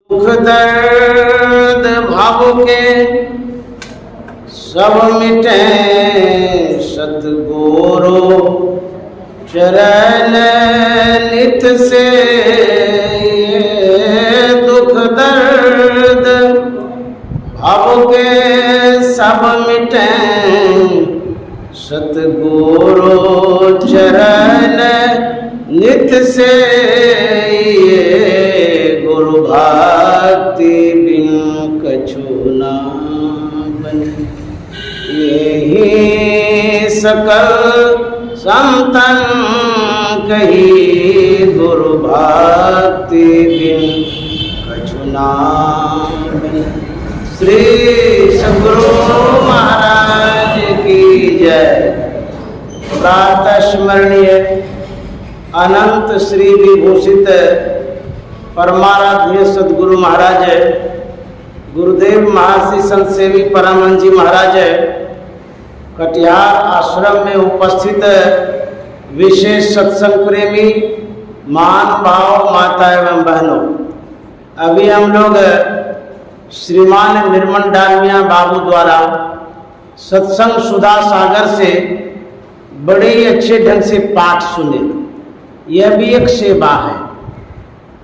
दुख दर्द भाव के सब मिटे सतगुरु चरण नित से। दुख दर्द भाव के सब मिटे सतगुरु चरण नित से। गुरु भक्ति बिन कछु न बने, यही सकल संतन कही। गुरु भक्ति बिन कछु न बने। श्री सद्गुरु महाराज की जय। प्रातः स्मरणीय अनंत श्री विभूषित परमाराध्य सद्गुरु महाराज गुरुदेव महर्षि संत सेवी परमानंद जी महाराज कटिहार आश्रम में उपस्थित विशेष सत्संग प्रेमी महान भाव माता एवं बहनों, अभी हम लोग श्रीमान निर्मल डालमिया बाबू द्वारा सत्संग सुधा सागर से बड़े अच्छे ढंग से पाठ सुने। यह भी एक सेवा है।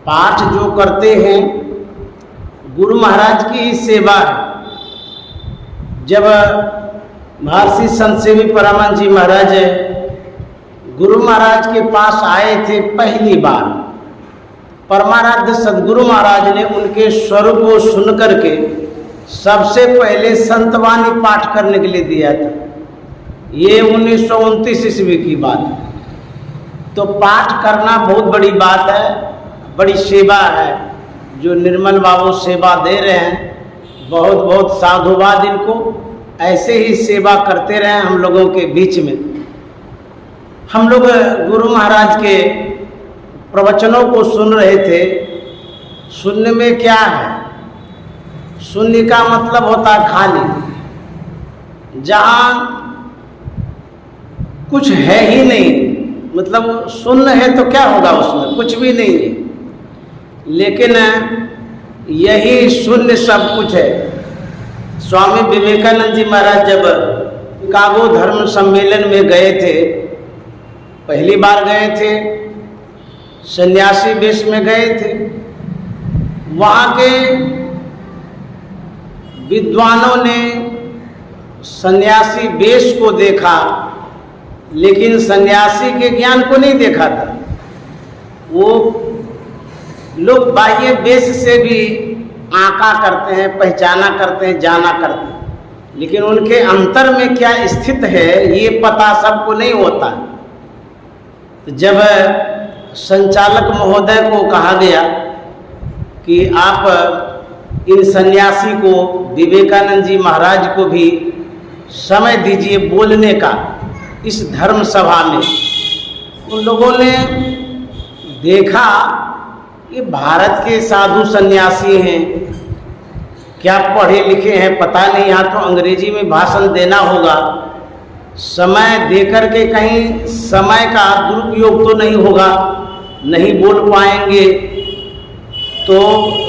पाठ जो करते हैं गुरु महाराज की ही सेवा है। जब महर्षि संत सेवी परमानंद जी महाराज गुरु महाराज के पास आए थे पहली बार, परमाराध्य सद्गुरु महाराज ने उनके स्वर को सुन करके सबसे पहले संतवाणी पाठ करने के लिए दिया था। ये 1929 ईस्वी की बात है। तो पाठ करना बहुत बड़ी बात है, बड़ी सेवा है जो निर्मल बाबू सेवा दे रहे हैं। बहुत बहुत साधुवाद इनको, ऐसे ही सेवा करते रहे हम लोगों के बीच में। हम लोग गुरु महाराज के प्रवचनों को सुन रहे थे। सुनने में क्या है, सुनने का मतलब होता है खाली, जहाँ कुछ है ही नहीं। मतलब सुन है तो क्या होगा, उसमें कुछ भी नहीं है। लेकिन यही शून्य सब कुछ है। स्वामी विवेकानंद जी महाराज जब शिकागो धर्म सम्मेलन में गए थे, पहली बार गए थे, सन्यासी वेश में गए थे। वहाँ के विद्वानों ने सन्यासी वेश को देखा, लेकिन सन्यासी के ज्ञान को नहीं देखा था। वो लोग बाह्य वेश से भी आंका करते हैं, पहचाना करते हैं, जाना करते हैं, लेकिन उनके अंतर में क्या स्थित है ये पता सबको नहीं होता। तो जब संचालक महोदय को कहा गया कि आप इन सन्यासी को, विवेकानंद जी महाराज को भी समय दीजिए बोलने का इस धर्म सभा में, उन लोगों ने देखा ये भारत के साधु सन्यासी हैं, क्या पढ़े लिखे हैं पता नहीं, यहाँ तो अंग्रेजी में भाषण देना होगा। समय देकर के कहीं समय का दुरुपयोग तो नहीं होगा, नहीं बोल पाएंगे तो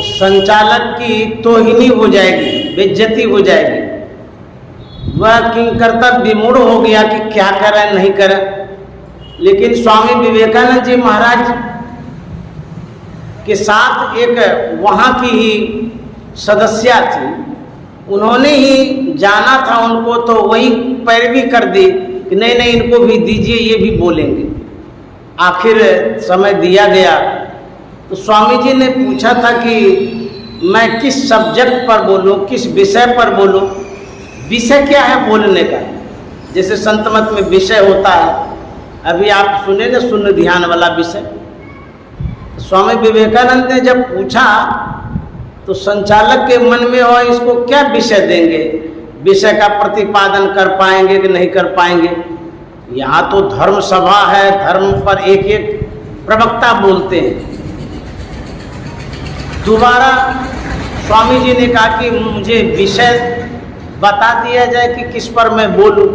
संचालक की तोहिनी हो जाएगी, बेइज्जती हो जाएगी। वह किंकर्तव्य विमूढ़ हो गया कि क्या करें नहीं करें। लेकिन स्वामी विवेकानंद जी महाराज के साथ एक वहाँ की ही सदस्या थी, उन्होंने ही जाना था उनको, तो वही पैरवी कर दी कि नहीं नहीं इनको भी दीजिए, ये भी बोलेंगे। आखिर समय दिया गया तो स्वामी जी ने पूछा था कि मैं किस सब्जेक्ट पर बोलूं, किस विषय पर बोलूं। विषय क्या है बोलने का, जैसे संत मत में विषय होता है, अभी आप सुने ना शून्य ध्यान वाला विषय। स्वामी विवेकानंद ने जब पूछा तो संचालक के मन में हो इसको क्या विषय देंगे, विषय का प्रतिपादन कर पाएंगे कि नहीं कर पाएंगे। यहाँ तो धर्म सभा है, धर्म पर एक एक प्रवक्ता बोलते हैं। दोबारा स्वामी जी ने कहा कि मुझे विषय बता दिया जाए कि किस पर मैं बोलूं।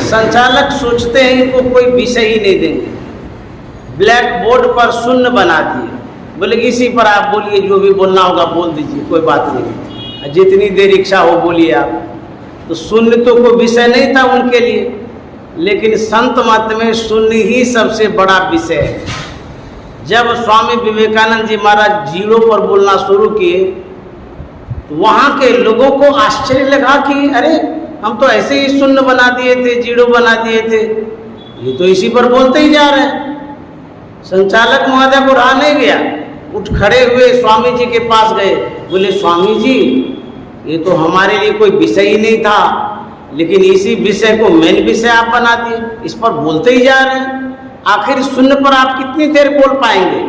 संचालक सोचते हैं इनको कोई विषय ही नहीं देंगे, ब्लैक बोर्ड पर शून्य बना दिए। बोले इसी पर आप बोलिए, जो भी बोलना होगा बोल दीजिए, कोई बात नहीं, जितनी देर इच्छा हो बोलिए आप। तो शून्य तो कोई विषय नहीं था उनके लिए, लेकिन संत मत में शून्य ही सबसे बड़ा विषय है। जब स्वामी विवेकानंद जी महाराज जीरो पर बोलना शुरू किए तो वहाँ के लोगों को आश्चर्य लगा कि अरे हम तो ऐसे ही शून्य बना दिए थे, जीरो बना दिए थे, ये तो इसी पर बोलते ही जा रहे हैं। संचालक महोदय को रहा नहीं गया, उठ खड़े हुए स्वामी जी के पास गए, बोले स्वामी जी ये तो हमारे लिए कोई विषय ही नहीं था, लेकिन इसी विषय को मेन विषय आप बना दिए, इस पर बोलते ही जा रहे हैं, आखिर शून्य पर आप कितनी देर बोल पाएंगे।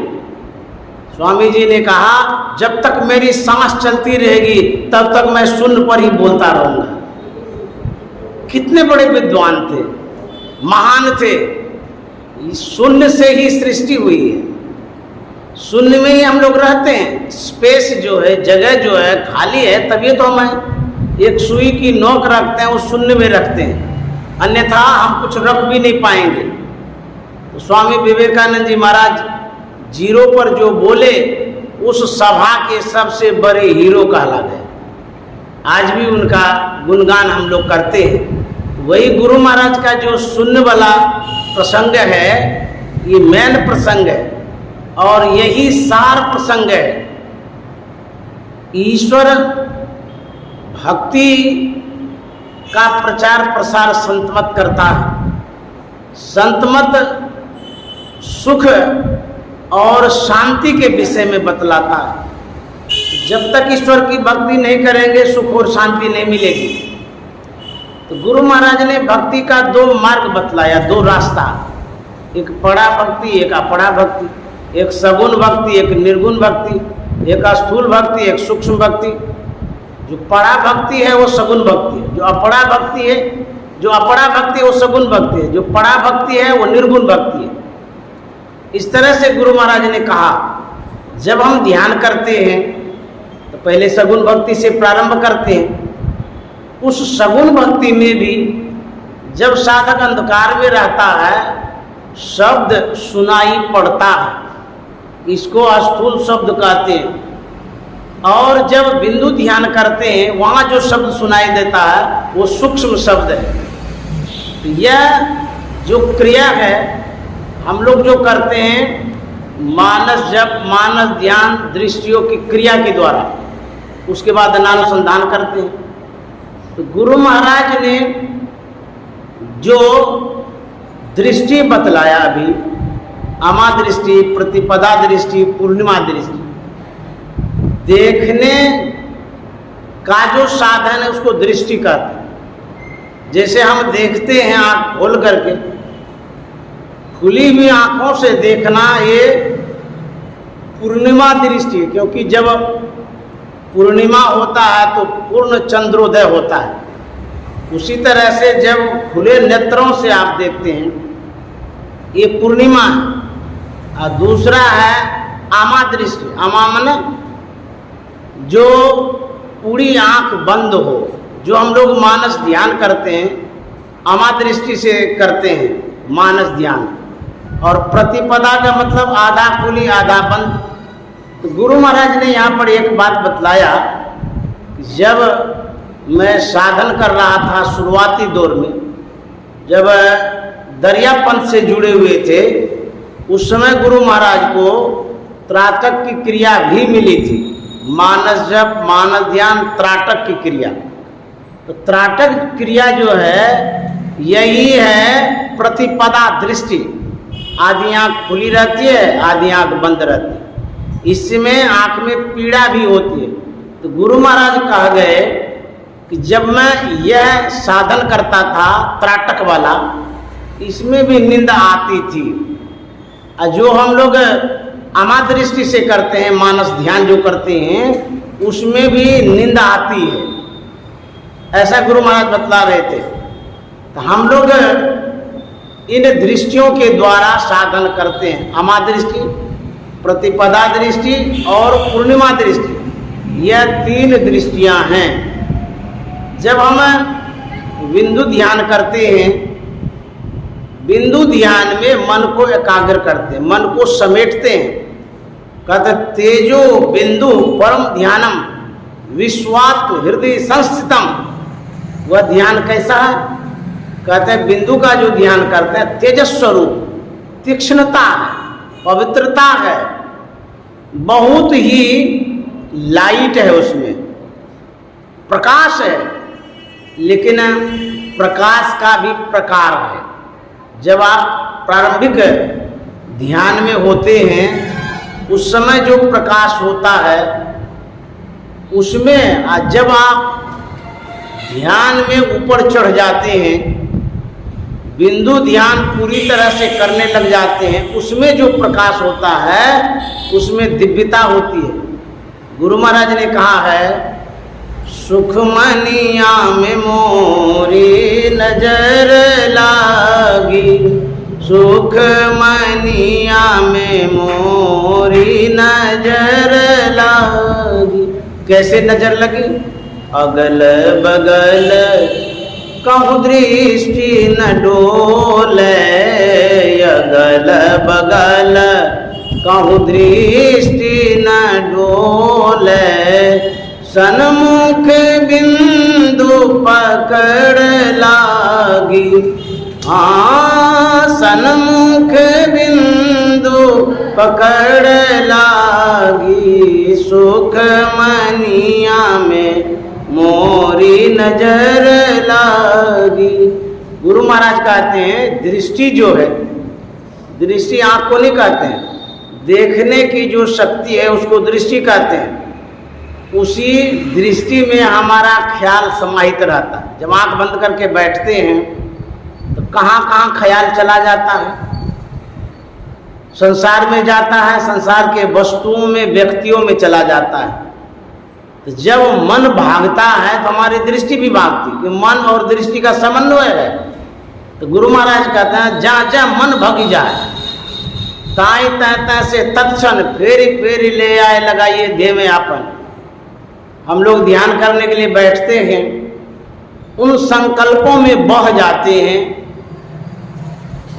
स्वामी जी ने कहा जब तक मेरी सांस चलती रहेगी तब तक मैं शून्य पर ही बोलता रहूंगा। कितने बड़े विद्वान थे, महान थे। शून्य से ही सृष्टि हुई है, शून्य में ही हम लोग रहते हैं। स्पेस जो है, जगह जो है खाली है, तभी तो हम एक सुई की नोक रखते हैं, उस शून्य में रखते हैं, अन्यथा हम कुछ रख भी नहीं पाएंगे। तो स्वामी विवेकानंद जी महाराज जीरो पर जो बोले उस सभा के सबसे बड़े हीरो कहला गए। आज भी उनका गुणगान हम लोग करते हैं। वही गुरु महाराज का जो शून्य वाला प्रसंग है, ये मेन प्रसंग है और यही सार प्रसंग है। ईश्वर भक्ति का प्रचार प्रसार संतमत करता है। संतमत सुख और शांति के विषय में बतलाता है। जब तक ईश्वर की भक्ति नहीं करेंगे सुख और शांति नहीं मिलेगी। तो गुरु महाराज ने भक्ति का दो मार्ग बतलाया, दो रास्ता, एक पड़ा भक्ति, एक अपड़ा भक्ति, एक सगुण भक्ति, एक निर्गुण भक्ति, एक स्थूल भक्ति, एक सूक्ष्म भक्ति। जो पड़ा भक्ति है वो सगुण भक्ति है, जो अपड़ा भक्ति है, जो अपड़ा भक्ति है वो सगुण भक्ति है, जो पड़ा भक्ति है वो निर्गुण भक्ति है। इस तरह से गुरु महाराज ने कहा जब हम ध्यान करते हैं तो पहले सगुण भक्ति से प्रारंभ करते हैं। उस सगुण भक्ति में भी जब साधक अंधकार में रहता है शब्द सुनाई पड़ता है, इसको स्थूल शब्द कहते हैं। और जब बिंदु ध्यान करते हैं वहाँ जो शब्द सुनाई देता है वो सूक्ष्म शब्द है। यह जो क्रिया है हम लोग जो करते हैं मानस जप, मानस ध्यान, दृष्टियों की क्रिया के द्वारा, उसके बाद अनुसंधान करते हैं। तो गुरु महाराज ने जो दृष्टि बतलाया अभी, अमा दृष्टि, प्रतिपदा दृष्टि, पूर्णिमा दृष्टि, देखने का जो साधन है उसको दृष्टि कहते हैं। जैसे हम देखते हैं आँख खोल करके, खुली हुई आँखों से देखना ये पूर्णिमा दृष्टि है, क्योंकि जब पूर्णिमा होता है तो पूर्ण चंद्रोदय होता है। उसी तरह से जब खुले नेत्रों से आप देखते हैं ये पूर्णिमा है। और दूसरा है आमा दृष्टि। आमा माने जो पूरी आँख बंद हो, जो हम लोग मानस ध्यान करते हैं आमा दृष्टि से करते हैं मानस ध्यान। और प्रतिपदा का मतलब आधा खुली आधा बंद। तो गुरु महाराज ने यहाँ पर एक बात बतलाया, जब मैं साधन कर रहा था शुरुआती दौर में, जब दरियापंथ से जुड़े हुए थे, उस समय गुरु महाराज को त्राटक की क्रिया भी मिली थी। मानस जप, मानस ध्यान, त्राटक की क्रिया। तो त्राटक क्रिया जो है यही है प्रतिपदा दृष्टि। आधी आँख खुली रहती है, आधी आँख बंद रहती है। इसमें आँख में पीड़ा भी होती है। तो गुरु महाराज कह गए कि जब मैं यह साधन करता था त्राटक वाला, इसमें भी नींद आती थी। और जो हम लोग अमा दृष्टि से करते हैं, मानस ध्यान जो करते हैं, उसमें भी नींद आती है। ऐसा गुरु महाराज बतला रहे थे। तो हम लोग इन दृष्टियों के द्वारा साधन करते हैं। अमा दृष्टि, प्रतिपदा दृष्टि और पूर्णिमा दृष्टि, यह तीन दृष्टियां हैं। जब हम बिंदु ध्यान करते हैं, बिंदु ध्यान में मन को एकाग्र करते हैं, मन को समेटते हैं। कहते तेजो बिंदु परम ध्यानम विश्वात्म हृदय संस्थितम। वह ध्यान कैसा है? कहते हैं बिंदु का जो ध्यान करते हैं तेजस स्वरूप, तीक्ष्णता है, पवित्रता है, बहुत ही लाइट है, उसमें प्रकाश है, लेकिन प्रकाश का भी प्रकार है। जब आप प्रारंभिक ध्यान में होते हैं उस समय जो प्रकाश होता है उसमें, जब आप ध्यान में ऊपर चढ़ जाते हैं, बिंदु ध्यान पूरी तरह से करने लग जाते हैं, उसमें जो प्रकाश होता है उसमें दिव्यता होती है। गुरु महाराज ने कहा है सुखमनिया में मोरी नजर लागी, सुखमनिया में मोरी नजर लागी। कैसे नजर लगी? अगल बगल कहूँ दृष्टि न डोले, अगल बगल कहूँ दृष्टि न डोले, सन्मुख बिंदु पकड़ लागी, हाँ सन्मुख बिंदु पकड़ लागी, सुख मनिया में मोरी नजर लागी। गुरु महाराज कहते हैं दृष्टि जो है, दृष्टि आँख को नहीं कहते हैं, देखने की जो शक्ति है उसको दृष्टि कहते हैं। उसी दृष्टि में हमारा ख्याल समाहित रहता है। जब आँख बंद करके बैठते हैं तो कहाँ कहाँ ख्याल चला जाता है, संसार में जाता है, संसार के वस्तुओं में, व्यक्तियों में चला जाता है। तो जब मन भागता है तो हमारी दृष्टि भी भागती, कि मन और दृष्टि का समन्वय है। तो गुरु महाराज कहते हैं जहाँ जहाँ मन भग जाए, ताई तय से तत्क्षण फेरी फेरी ले आए लगाइए देह में आपन। हम लोग ध्यान करने के लिए बैठते हैं, उन संकल्पों में बह जाते हैं।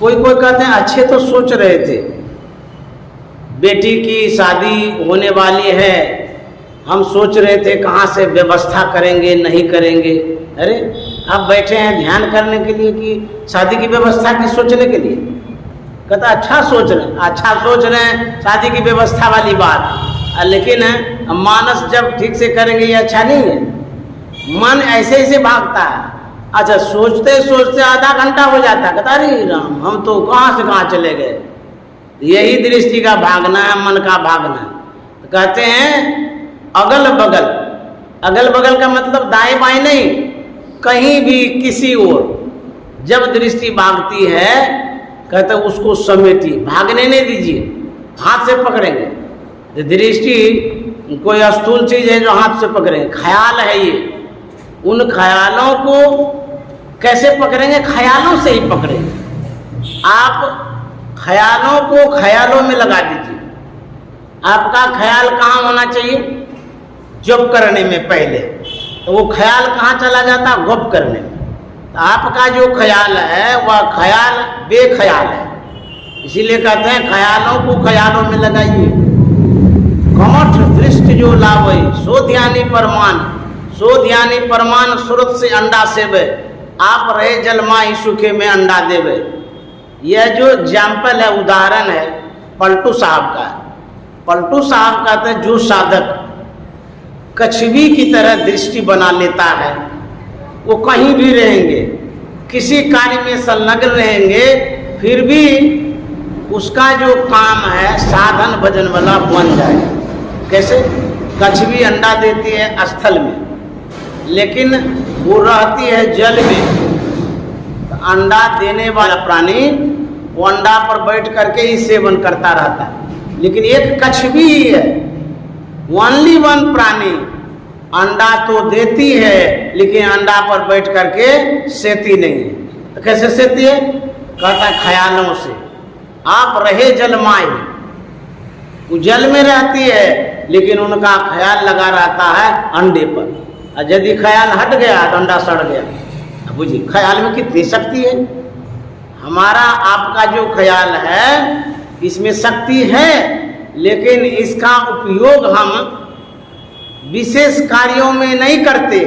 कोई कोई कहते हैं अच्छे तो सोच रहे थे, बेटी की शादी होने वाली है, हम सोच रहे थे कहाँ से व्यवस्था करेंगे, नहीं करेंगे। अरे आप बैठे हैं ध्यान करने के लिए कि शादी की व्यवस्था की सोचने के लिए? कहता अच्छा सोच रहे हैं, अच्छा सोच रहे हैं शादी की व्यवस्था वाली बात, लेकिन मानस जब ठीक से करेंगे ये अच्छा नहीं है। मन ऐसे ऐसे भागता है। अच्छा सोचते सोचते आधा घंटा हो जाता है, कहता अरे राम हम तो कहाँ से कहाँ चले गए। यही दृष्टि का भागना है, मन का भागना है। तो कहते हैं अगल बगल, अगल बगल का मतलब दाएं बाएं नहीं, कहीं भी किसी ओर जब दृष्टि भागती है कहते उसको समेटिए, भागने नहीं दीजिए, हाथ से पकड़ेंगे। दृष्टि कोई स्थूल चीज है जो हाथ से पकड़ेंगे, ख्याल है ये। उन ख्यालों को कैसे पकड़ेंगे? ख्यालों से ही पकड़ेंगे। आप ख्यालों को ख्यालों में लगा दीजिए। आपका ख्याल कहाँ होना चाहिए? जप करने में पहले, तो वो ख्याल कहाँ चला जाता? गप करने में। तो आपका जो ख्याल है वह ख्याल बेख्याल है, इसीलिए कहते हैं ख्यालों को ख्यालों में लगाइए। कमठ दृष्टि जो लावे सो ध्यानी परमान, सो ध्यानी परमान सूरत से अंडा सेवे, आप रहे जल माही सूखे में अंडा देवे। यह जो एग्जाम्पल है, उदाहरण है पलटू साहब का। पलटू साहब कहते हैं जो साधक कछवी की तरह दृष्टि बना लेता है, वो कहीं भी रहेंगे, किसी कार्य में संलग्न रहेंगे, फिर भी उसका जो काम है साधन भजन वाला बन जाएगा। कैसे? कछवी अंडा देती है स्थल में, लेकिन वो रहती है जल में। तो अंडा देने वाला प्राणी वो अंडा पर बैठ करके ही सेवन करता रहता है, लेकिन एक कछवी ही है, ओनली वन प्राणी अंडा तो देती है लेकिन अंडा पर बैठ करके सेती नहीं है। तो कैसे सेती है? कहता है ख्यालों से। आप रहे जल माई, वो जल में रहती है लेकिन उनका ख्याल लगा रहता है अंडे पर, और यदि ख्याल हट गया तो अंडा सड़ गया। अब बुझिए ख्याल में कितनी शक्ति है। हमारा आपका जो ख्याल है इसमें शक्ति है, लेकिन इसका उपयोग हम विशेष कार्यों में नहीं करते,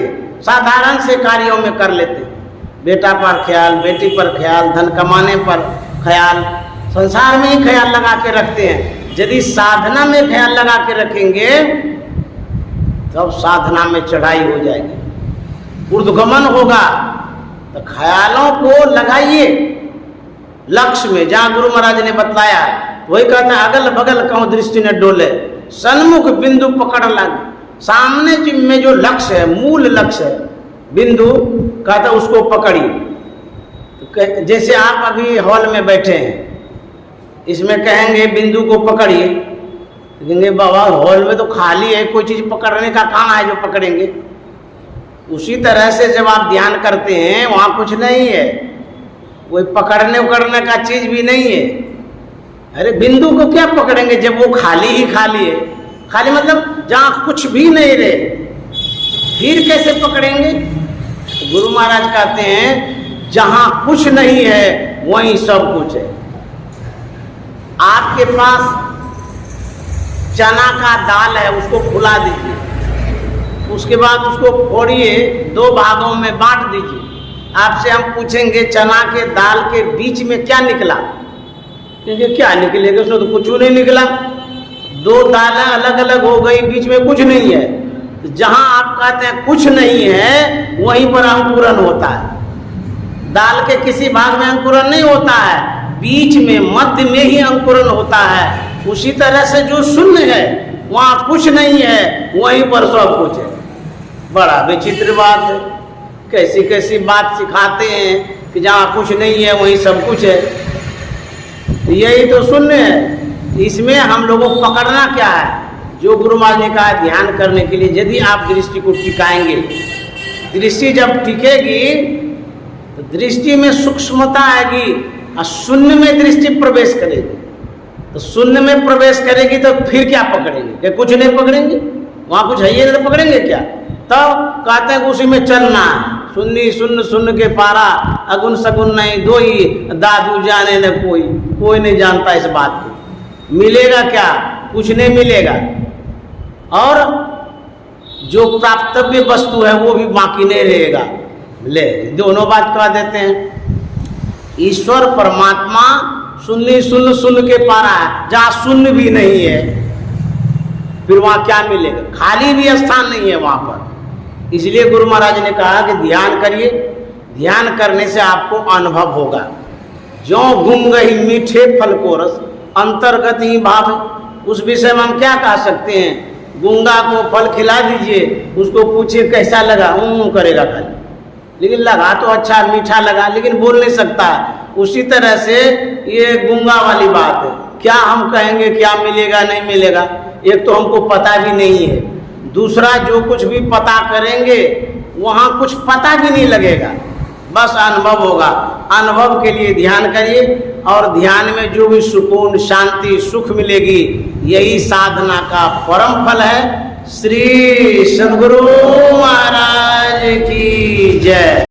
साधारण से कार्यों में कर लेते। बेटा पर ख्याल, बेटी पर ख्याल, धन कमाने पर ख्याल, संसार में ही ख्याल लगा के रखते हैं। यदि साधना में ख्याल लगा के रखेंगे तब साधना में चढ़ाई हो जाएगी, ऊर्ध्वगमन होगा। तो ख्यालों को लगाइए लक्ष्य में, जहाँ गुरु महाराज ने बतलाया वही कहता है, अगल बगल कहूँ दृष्टि न डोले, सन्मुख बिंदु पकड़ लागे। सामने में जो लक्ष्य है, मूल लक्ष्य है, बिंदु कहता उसको पकड़िए। तो जैसे आप अभी हॉल में बैठे हैं, इसमें कहेंगे बिंदु को पकड़िए, कहेंगे बाबा हॉल में तो खाली है, कोई चीज़ पकड़ने का कहाँ है जो पकड़ेंगे। उसी तरह से जब आप ध्यान करते हैं वहाँ कुछ नहीं है, कोई पकड़ने उकड़ने का चीज़ भी नहीं है। अरे बिंदु को क्या पकड़ेंगे जब वो खाली ही खाली है। खाली मतलब जहाँ कुछ भी नहीं रहे, फिर कैसे पकड़ेंगे। गुरु महाराज कहते हैं जहाँ कुछ नहीं है वहीं सब कुछ है। आपके पास चना का दाल है, उसको फुला दीजिए, उसके बाद उसको फोड़िए, 2 भागों में बांट दीजिए। आपसे हम पूछेंगे चना के दाल के बीच में क्या निकला, क्योंकि क्या निकलेगा, उसमें तो कुछ नहीं निकला। 2 दालें अलग अलग हो गई, बीच में कुछ नहीं है। तो जहाँ आप कहते हैं कुछ नहीं है वहीं पर अंकुरन होता है। दाल के किसी भाग में अंकुरन नहीं होता है, बीच में मध्य में ही अंकुरन होता है। उसी तरह से जो शून्य है वहाँ कुछ नहीं है, वहीं पर सब कुछ है। बड़ा विचित्र बात है, कैसी कैसी बात सिखाते हैं कि जहाँ कुछ नहीं है वहीं सब कुछ है। यही तो शून्य है। इसमें हम लोगों को पकड़ना क्या है, जो गुरु महाराज ने कहा ध्यान करने के लिए यदि आप दृष्टि को टिकाएंगे, दृष्टि जब टिकेगी तो दृष्टि में सूक्ष्मता आएगी और शून्य में दृष्टि प्रवेश करेगी। तो शून्य में प्रवेश करेगी तो फिर क्या पकड़ेंगे, क्या कुछ नहीं पकड़ेंगे, वहाँ कुछ है ही नहीं तो पकड़ेंगे क्या। तब कहते हैं उसी में चलना है। सुन्नी सुन्न सुन्न के पारा, अगुन सगुन नहीं दोई, दादू जाने न कोई, कोई नहीं जानता इस बात को। मिलेगा क्या, कुछ नहीं मिलेगा। और जो प्राप्तव्य वस्तु है वो भी बाकी नहीं रहेगा। ले दोनों बात कह देते हैं। ईश्वर परमात्मा शून्य शून्य शून्य के पारा है, जहाँ शून्य भी नहीं है फिर वहाँ क्या मिलेगा, खाली भी स्थान नहीं है वहाँ पर। इसलिए गुरु महाराज ने कहा कि ध्यान करिए, ध्यान करने से आपको अनुभव होगा। जो गुम गई मीठे फल को रस, अंतर्गत ही भाव है। उस विषय में हम क्या कह सकते हैं, गूंगा को फल खिला दीजिए, उसको पूछिए कैसा लगा, करेगा खाली, लेकिन लगा तो अच्छा मीठा लगा, लेकिन बोल नहीं सकता। उसी तरह से ये गूंगा वाली बात है। क्या हम कहेंगे क्या मिलेगा नहीं मिलेगा, एक तो हमको पता भी नहीं है, दूसरा जो कुछ भी पता करेंगे वहाँ कुछ पता भी नहीं लगेगा, बस अनुभव होगा। अनुभव के लिए ध्यान करिए, और ध्यान में जो भी सुकून शांति सुख मिलेगी यही साधना का परम फल है। श्री सद्गुरु महाराज की जय।